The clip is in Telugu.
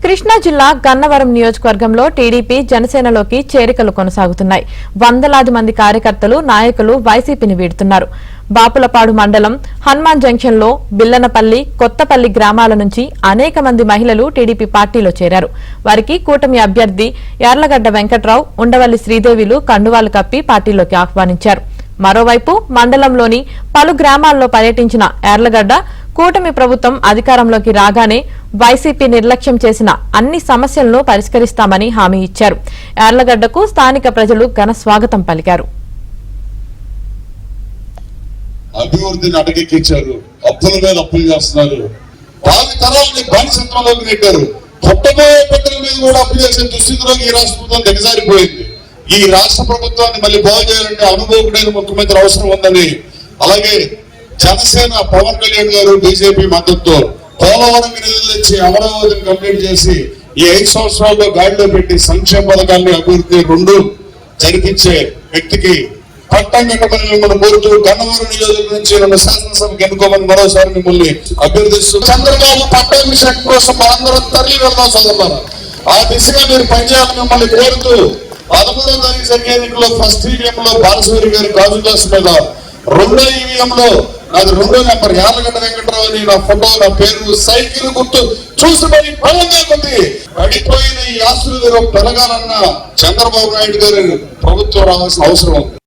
కృష్ణా జిల్లా గన్నవరం నియోజకవర్గంలో టీడీపీ జనసేనలోకి చేరికలు కొనసాగుతున్నాయి. వందలాది మంది కార్యకర్తలు నాయకులు వైసీపీని వీడుతున్నారు. బాపులపాడు మండలం హనుమాన్ జంక్షన్ లో బిల్లనపల్లి, కొత్తపల్లి గ్రామాల నుంచి అనేక మంది మహిళలు టీడీపీ పార్టీలో చేరారు. వారికి కూటమి అభ్యర్థి యార్లగడ్డ వెంకట్రావు, ఉండవల్లి శ్రీదేవిలు కండువాలు కప్పి పార్టీలోకి ఆహ్వానించారు. మరోవైపు మండలంలోని పలు గ్రామాల్లో పర్యటించిన యార్లగడ్డ కూటమి ప్రభుత్వం అధికారంలోకి రాగానే వైసీపీ నిర్లక్ష్యం చేసిన అన్ని సమస్యలను పరిష్కరిస్తామని హామీ ఇచ్చారు. యార్లగడ్డకు స్థానిక ప్రజలు ఘన స్వాగతం పలికారు. అభివృద్ధిని అటకెక్కించారు, అప్పుల మీద అప్పులు చేస్తున్నారు, భావి తరాలని బానిసత్వంలోకి నెట్టారు. పుట్టబోయే బిడ్డల మీద కూడా అప్పు చేసే దుస్థితిలోకి ఈ రాష్ట్ర ప్రభుత్వం దిగజారిపోయింది. ఈ రాష్ట్ర ప్రభుత్వాన్ని మళ్ళీ బాగు చేయాలంటే అనుభవకుడైన ముఖ్యమంత్రి అవసరం ఉందని, అలాగే జనసేన పవన్ కళ్యాణ్ గారు బీజేపీ మద్దతుతో పోలవరం నిధులు తెచ్చి అమరావతిని కంప్లీట్ చేసి ఈ 5 సంవత్సరాల్లో గాడిలో పెట్టి సంక్షేమ పథకాన్ని అభివృద్ధి రెండు జరిపించే వ్యక్తికి పట్టం కట్టమని మిమ్మల్ని కోరుతూ గన్నవరం నియోజకవర్గం నుంచి నన్ను శాసనసభకు ఎన్నుకోమని మరోసారి మిమ్మల్ని అభ్యర్థిస్తూ చంద్రబాబు పట్టాభిషేకం కోసం మనందరం తరలి వెళ్దాం సోదరులారా. ఆ దిశగా మీరు పనిచేయాలని మిమ్మల్ని కోరుతూ 13వ తారీఖు జరిగే ఎన్నికల్లో ఫస్ట్ ఈవీఎం లో బాలసూరి గారి గాజు గ్లాస్ మీద, రెండో ఈవీఎం లో నాది 2వ నెంబర్ యార్లగడ్డ వెంకట్రావు అని నా ఫోటో, నా పేరు, సైకిల్ గుర్తు చూసి మరి బలంగా ఉంది. పడిపోయిన ఈ ఆస్తులు పెరగాలన్న చంద్రబాబు నాయుడు గారు ప్రభుత్వం రావాల్సిన అవసరం ఉంది.